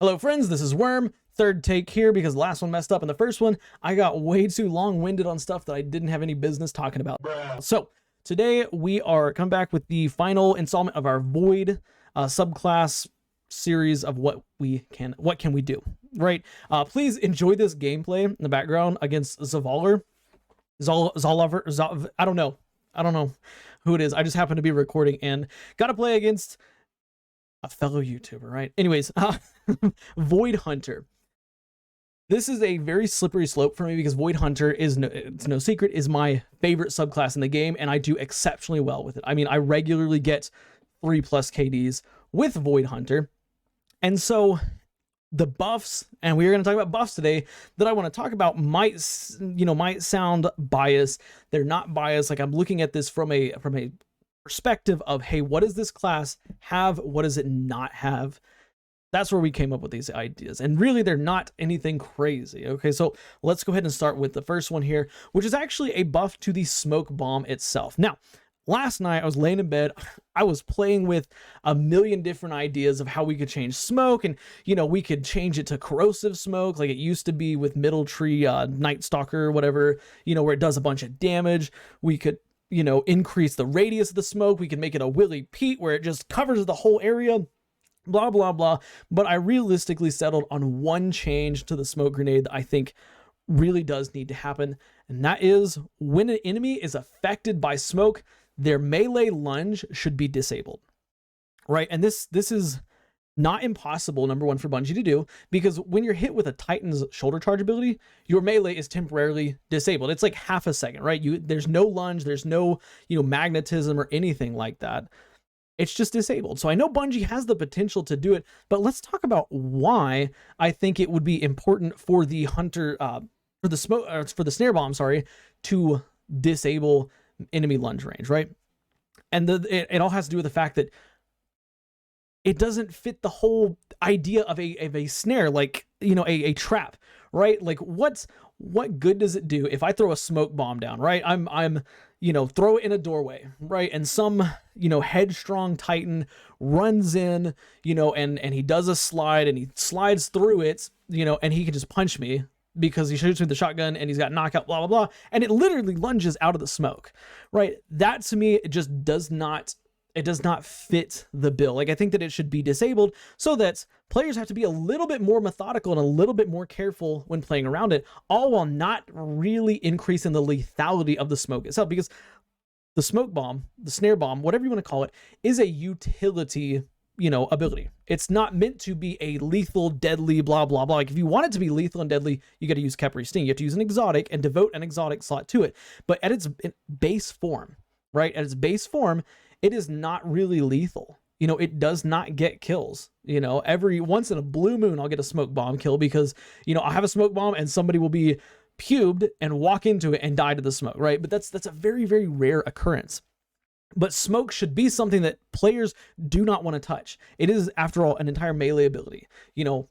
Hello friends, this is Worm. Third take here because the last one messed up in the first one. I got way too long-winded on stuff that I didn't have any business talking about. So today we are coming back with the final installment of our Void subclass series of what can we do, right? Please enjoy this gameplay in the background against Zavaler. I don't know who it is. I just happen to be recording and got to play against a fellow YouTuber, right? Anyways, Void Hunter. This is a very slippery slope for me because Void Hunter it's no secret, is my favorite subclass in the game, and I do exceptionally well with it. I mean, I regularly get 3+ KDs with Void Hunter. And so the buffs, and we're going to talk about buffs today that I want to talk about might sound biased. They're not biased. Like, I'm looking at this from a perspective of, hey, what does this class have? What does it not have? That's where we came up with these ideas. And really, they're not anything crazy. Okay, so let's go ahead and start with the first one here, which is actually a buff to the smoke bomb itself. Now, last night I was laying in bed. I was playing with a million different ideas of how we could change smoke, and we could change it to corrosive smoke like it used to be with Middle Tree Night Stalker or whatever, where it does a bunch of damage. We could increase the radius of the smoke. We can make it a Willy Pete where it just covers the whole area, blah, blah, blah. But I realistically settled on one change to the smoke grenade that I think really does need to happen. And that is, when an enemy is affected by smoke, their melee lunge should be disabled, right? And this is not impossible, number one, for Bungie to do, because when you're hit with a Titan's shoulder charge ability, your melee is temporarily disabled. It's like half a second, right? There's no lunge, there's no magnetism or anything like that. It's just disabled. So I know Bungie has the potential to do it, but let's talk about why I think it would be important for the hunter, for the snare bomb, to disable enemy lunge range, right? And it all has to do with the fact that it doesn't fit the whole idea of a snare, like, a trap, right? Like, what good does it do if I throw a smoke bomb down, right? I'm throw it in a doorway, right? And some, headstrong Titan runs in, and he does a slide and he slides through it, and he can just punch me because he shoots me with the shotgun and he's got knockout, blah, blah, blah. And it literally lunges out of the smoke, right? That to me, it just does not fit the bill. Like, I think that it should be disabled so that players have to be a little bit more methodical and a little bit more careful when playing around it, all while not really increasing the lethality of the smoke itself. Because the smoke bomb, the snare bomb, whatever you want to call it, is a utility, ability. It's not meant to be a lethal, deadly, blah, blah, blah. Like, if you want it to be lethal and deadly, you got to use Khepri Sting. You have to use an exotic and devote an exotic slot to it. But at its base form, right? At its base form, it is not really lethal. It does not get kills. Every once in a blue moon, I'll get a smoke bomb kill because, I'll have a smoke bomb and somebody will be pubed and walk into it and die to the smoke, right? But that's a very, very rare occurrence. But smoke should be something that players do not want to touch. It is, after all, an entire melee ability.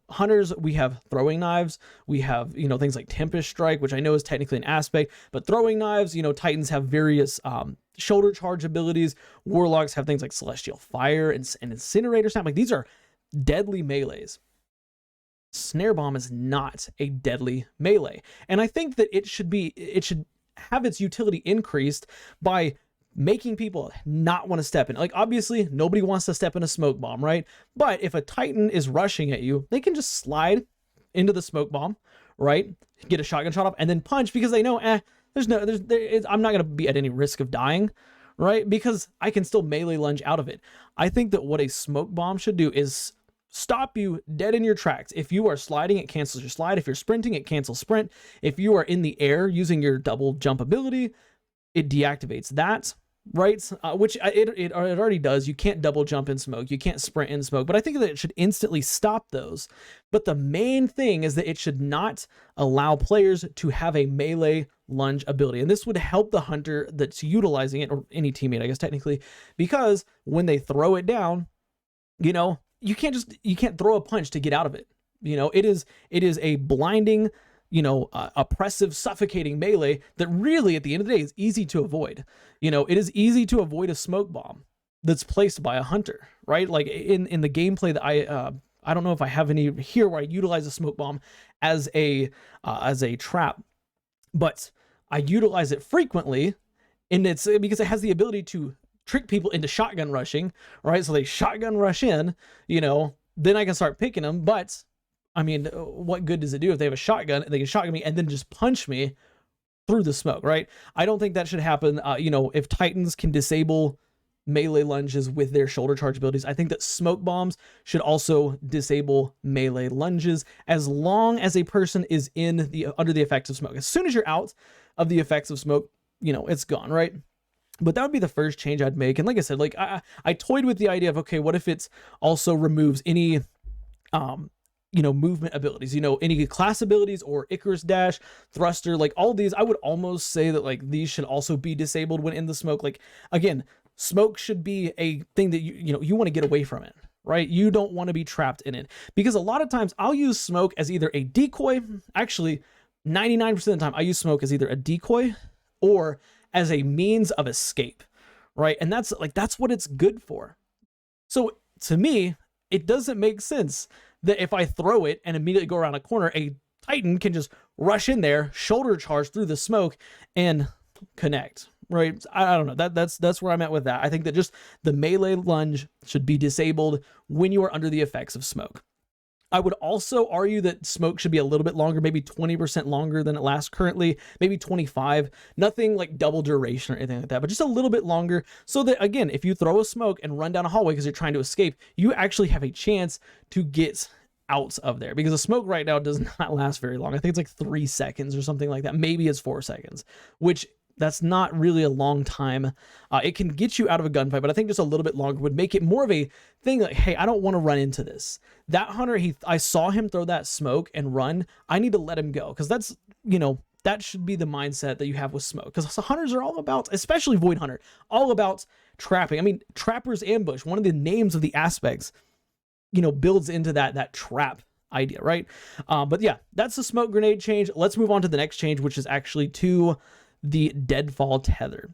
Hunters, we have throwing knives. We have, things like Tempest Strike, which I know is technically an aspect, but throwing knives, Titans have various shoulder charge abilities. Warlocks have things like Celestial Fire and Incinerator Snap. Like, these are deadly melees. Snare Bomb is not a deadly melee. And I think that it should have its utility increased by making people not want to step in. Like, obviously, nobody wants to step in a smoke bomb, right? But if a Titan is rushing at you, they can just slide into the smoke bomb, right? Get a shotgun shot off and then punch because they know, I'm not going to be at any risk of dying, right? Because I can still melee lunge out of it. I think that what a smoke bomb should do is stop you dead in your tracks. If you are sliding, it cancels your slide. If you're sprinting, it cancels sprint. If you are in the air using your double jump ability, it deactivates that, right? Which it already does. You can't double jump in smoke. You can't sprint in smoke. But I think that it should instantly stop those. But the main thing is that it should not allow players to have a melee lunge ability. And this would help the hunter that's utilizing it, or any teammate, I guess, technically, because when they throw it down, you can't throw a punch to get out of it. It is a blinding, oppressive, suffocating melee that really, at the end of the day, is easy to avoid. It is easy to avoid a smoke bomb that's placed by a hunter, right? Like, in the gameplay that I don't know if I have any here where I utilize a smoke bomb as a trap, but I utilize it frequently, and it's because it has the ability to trick people into shotgun rushing, right? So they shotgun rush in, then I can start picking them. But I mean, what good does it do if they have a shotgun and they can shotgun me and then just punch me through the smoke, right? I don't think that should happen. If Titans can disable melee lunges with their shoulder charge abilities, I think that smoke bombs should also disable melee lunges as long as a person is under the effects of smoke. As soon as you're out of the effects of smoke, it's gone, right? But that would be the first change I'd make. And like I said, like I toyed with the idea of, okay, what if it also removes any movement abilities, any class abilities or Icarus Dash, Thruster, like all these. I would almost say that like these should also be disabled when in the smoke. Like, again, smoke should be a thing that you want to get away from it, right? You don't want to be trapped in it, because a lot of times I'll use smoke as either a decoy. Actually, 99% of the time I use smoke as either a decoy or as a means of escape, right? And that's what it's good for. So to me, it doesn't make sense that if I throw it and immediately go around a corner, a Titan can just rush in there, shoulder charge through the smoke, and connect, right? I don't know. That's where I'm at with that. I think that just the melee lunge should be disabled when you are under the effects of smoke. I would also argue that smoke should be a little bit longer, maybe 20% longer than it lasts currently, maybe 25, nothing like double duration or anything like that, but just a little bit longer, so that, again, if you throw a smoke and run down a hallway because you're trying to escape, you actually have a chance to get out of there, because a smoke right now does not last very long. I think it's like 3 seconds or something like that. Maybe it's 4 seconds, which that's not really a long time. It can get you out of a gunfight, but I think just a little bit longer would make it more of a thing like, hey, I don't want to run into this. That hunter, I saw him throw that smoke and run. I need to let him go, because that's, that should be the mindset that you have with smoke, because hunters are all about, especially Void Hunter, all about trapping. I mean, Trapper's Ambush, one of the names of the aspects, builds into that trap idea, right? But yeah, that's the smoke grenade change. Let's move on to the next change, which is actually to the deadfall tether.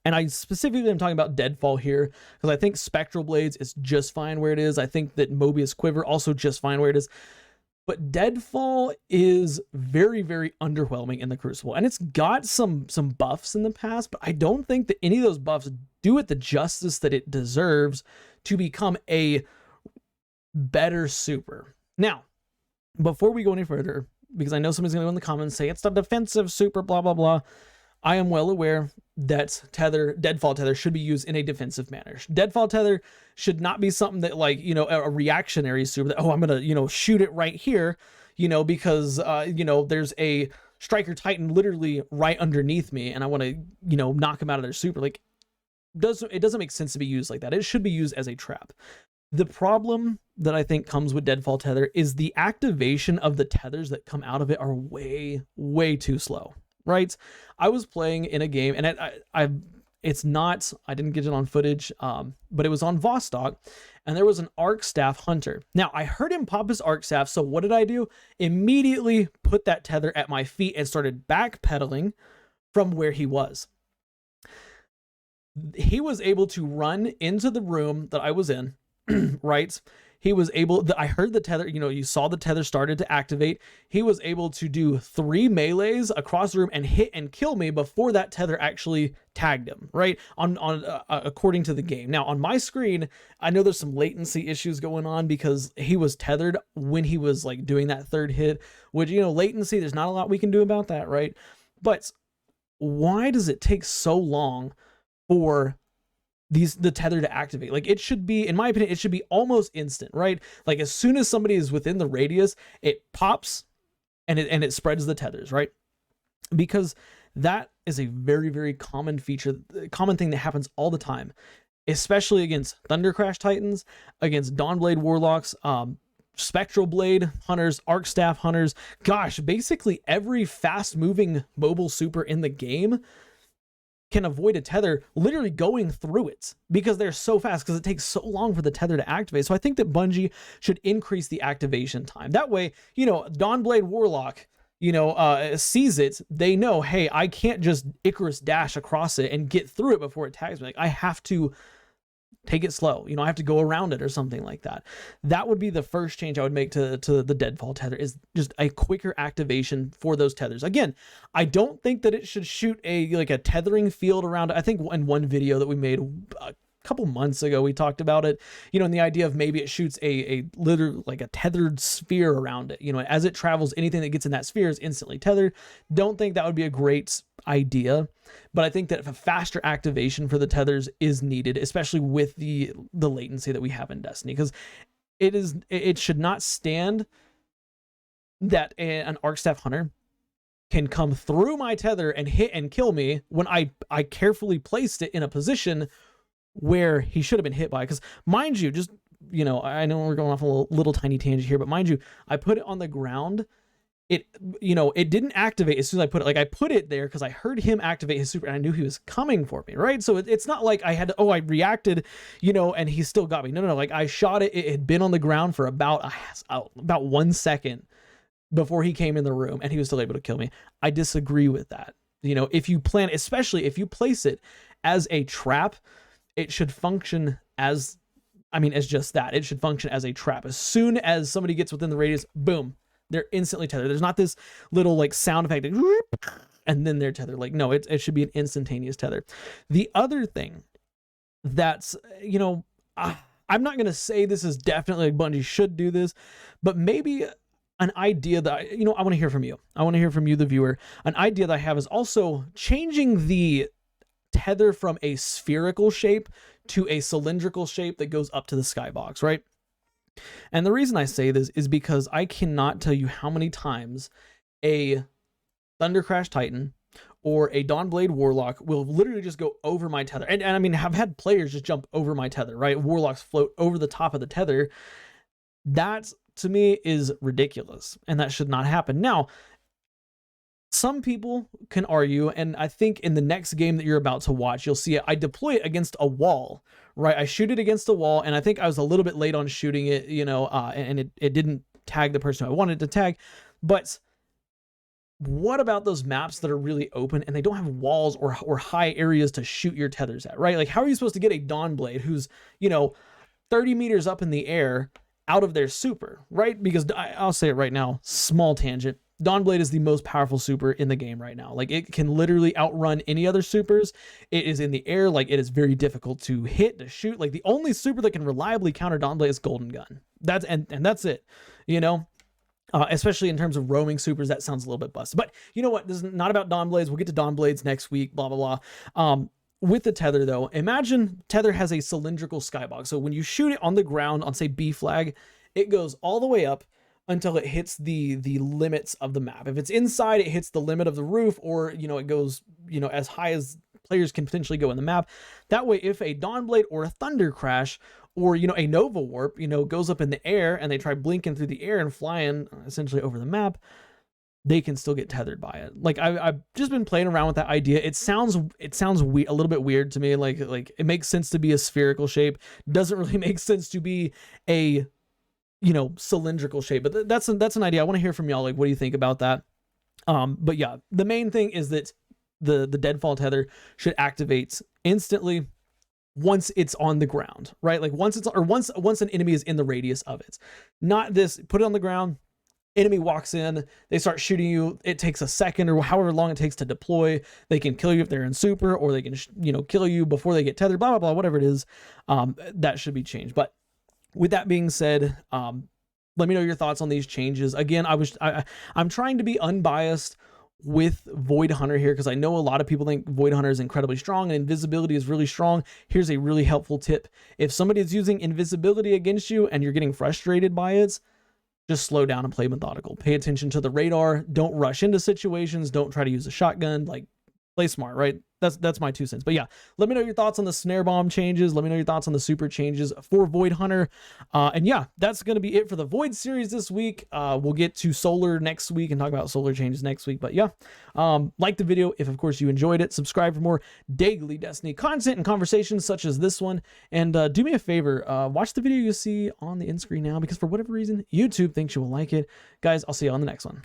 And I specifically am talking about deadfall here because I think Spectral Blades is just fine where it is. I think that Mobius Quiver also just fine where it is. But deadfall is very, very underwhelming in the Crucible. And it's got some buffs in the past, but I don't think that any of those buffs do it the justice that it deserves to become a better super. Now, before we go any further, because I know somebody's going to go in the comments and say it's the defensive super, blah, blah, blah. I am well aware that deadfall tether should be used in a defensive manner. Deadfall tether should not be something that, like, a reactionary super that, oh, I'm going to, shoot it right here, because, there's a Striker Titan literally right underneath me and I want to, knock him out of their super. Like, it doesn't make sense to be used like that. It should be used as a trap. The problem that I think comes with deadfall tether is the activation of the tethers that come out of it are way, way too slow, right? I was playing in a game, and I didn't get it on footage, but it was on Vostok, and there was an Arc Staff Hunter. Now, I heard him pop his Arc Staff, so what did I do? Immediately put that tether at my feet and started backpedaling from where he was. He was able to run into the room that I was in, right? He was able, I heard the tether, you saw the tether started to activate. He was able to do 3 melees across the room and hit and kill me before that tether actually tagged him, right? According to the game. Now, on my screen, I know there's some latency issues going on because he was tethered when he was like doing that 3rd hit, which, latency, there's not a lot we can do about that, right? But why does it take so long for the tether to activate? Like, it should be, in my opinion, it should be almost instant, right? Like, as soon as somebody is within the radius, it pops and it spreads the tethers, right? Because that is a very, very common feature, common thing that happens all the time, especially against Thunder Crash Titans, against Dawnblade Warlocks, Spectral Blade Hunters, Arc Staff Hunters. Gosh, basically every fast moving mobile super in the game can avoid a tether literally going through it because they're so fast, because it takes so long for the tether to activate. So I think that Bungie should increase the activation time. That way, Dawnblade Warlock, sees it, they know, hey, I can't just Icarus Dash across it and get through it before it tags me. Like, I have to take it slow. You know, I have to go around it or something like that. That would be the first change I would make to the deadfall tether, is just a quicker activation for those tethers. Again, I don't think that it should shoot a tethering field around it. I think in one video that we made a couple months ago, we talked about it, you know, and the idea of maybe it shoots a literal, like a tethered sphere around it. You know, as it travels, anything that gets in that sphere is instantly tethered. Don't think that would be a great idea, but I think that if a faster activation for the tethers is needed, especially with the latency that we have in Destiny, because it should not stand that an Arcstaff Hunter can come through my tether and hit and kill me when I carefully placed it in a position where he should have been hit by. Because mind you, just, you know, I know we're going off a little tiny tangent here, but mind you, I put it on the ground. It, you know, it didn't activate as soon as I put it. Like, I put it there because I heard him activate his super and I knew he was coming for me, right? So it's not like I had to, oh, I reacted, you know, and he still got me. No. Like, I shot it. It had been on the ground for about 1 second before he came in the room, and he was still able to kill me. I disagree with that. You know, if you plan, especially if you place it as a trap, it should function as, as just that. It should function as a trap. As soon as somebody gets within the radius, boom, they're instantly tethered. There's not this little like sound effect and then they're tethered. Like, no, it should be an instantaneous tether. The other thing that's, you know, I'm not going to say this is definitely like Bungie should do this, but maybe an idea that, you know, I want to hear from you. I want to hear from you, the viewer. An idea that I have is also changing the tether from a spherical shape to a cylindrical shape that goes up to the skybox, right? And the reason I say this is because I cannot tell you how many times a Thundercrash Titan or a Dawnblade Warlock will literally just go over my tether. And I mean, I've had players just jump over my tether, right? Warlocks float over the top of the tether. That, to me, is ridiculous, and that should not happen. Now, some people can argue, and I think in the next game that you're about to watch, you'll see it. I deploy it against a wall, right? I shoot it against a wall, and I think I was a little bit late on shooting it, you know, and it didn't tag the person I wanted to tag. But what about those maps that are really open and they don't have walls or high areas to shoot your tethers at, right? Like, how are you supposed to get a Dawnblade who's, you know, 30 meters up in the air out of their super, right? Because I'll say it right now, small tangent, Dawnblade is the most powerful super in the game right now. Like, it can literally outrun any other supers. It is in the air. Like, it is very difficult to hit, to shoot. Like, the only super that can reliably counter Dawnblade is Golden Gun. That's it, you know? Especially in terms of roaming supers, that sounds a little bit busted. But you know what? This is not about Dawnblades. We'll get to Dawnblades next week, blah, blah, blah. With the tether, though, imagine tether has a cylindrical skybox. So when you shoot it on the ground on, say, B flag, it goes all the way up until it hits the limits of the map. If it's inside, it hits the limit of the roof, or, you know, it goes, you know, as high as players can potentially go in the map. That way, if a Dawnblade or a Thunder Crash or, you know, a Nova Warp, you know, goes up in the air and they try blinking through the air and flying essentially over the map, they can still get tethered by it. Like, I've just been playing around with that idea. It sounds a little bit weird to me. Like it makes sense to be a spherical shape. Doesn't really make sense to be a, you know, cylindrical shape. But that's an idea. I want to hear from y'all. Like, what do you think about that? But yeah, the main thing is that the deadfall tether should activate instantly once it's on the ground, right? Like once an enemy is in the radius of it. Not this, put it on the ground, enemy walks in, they start shooting you, it takes a second or however long it takes to deploy. They can kill you if they're in super, or they can, you know, kill you before they get tethered, blah, blah, blah, whatever it is. That should be changed. But with that being said, let me know your thoughts on these changes. Again, I'm trying to be unbiased with Void Hunter here, because I know a lot of people think Void Hunter is incredibly strong and invisibility is really strong. Here's a really helpful tip. If somebody is using invisibility against you and you're getting frustrated by it, just slow down and play methodical. Pay attention to the radar. Don't rush into situations. Don't try to use a shotgun. Like, play smart, right? That's my 2 cents. But yeah, let me know your thoughts on the snare bomb changes. Let me know your thoughts on the super changes for Void Hunter. And yeah, that's going to be it for the Void series this week. We'll get to Solar next week and talk about Solar changes next week. But yeah, like the video if, of course, you enjoyed it. Subscribe for more daily Destiny content and conversations such as this one. And do me a favor, watch the video you see on the end screen now, because for whatever reason, YouTube thinks you will like it. Guys, I'll see you on the next one.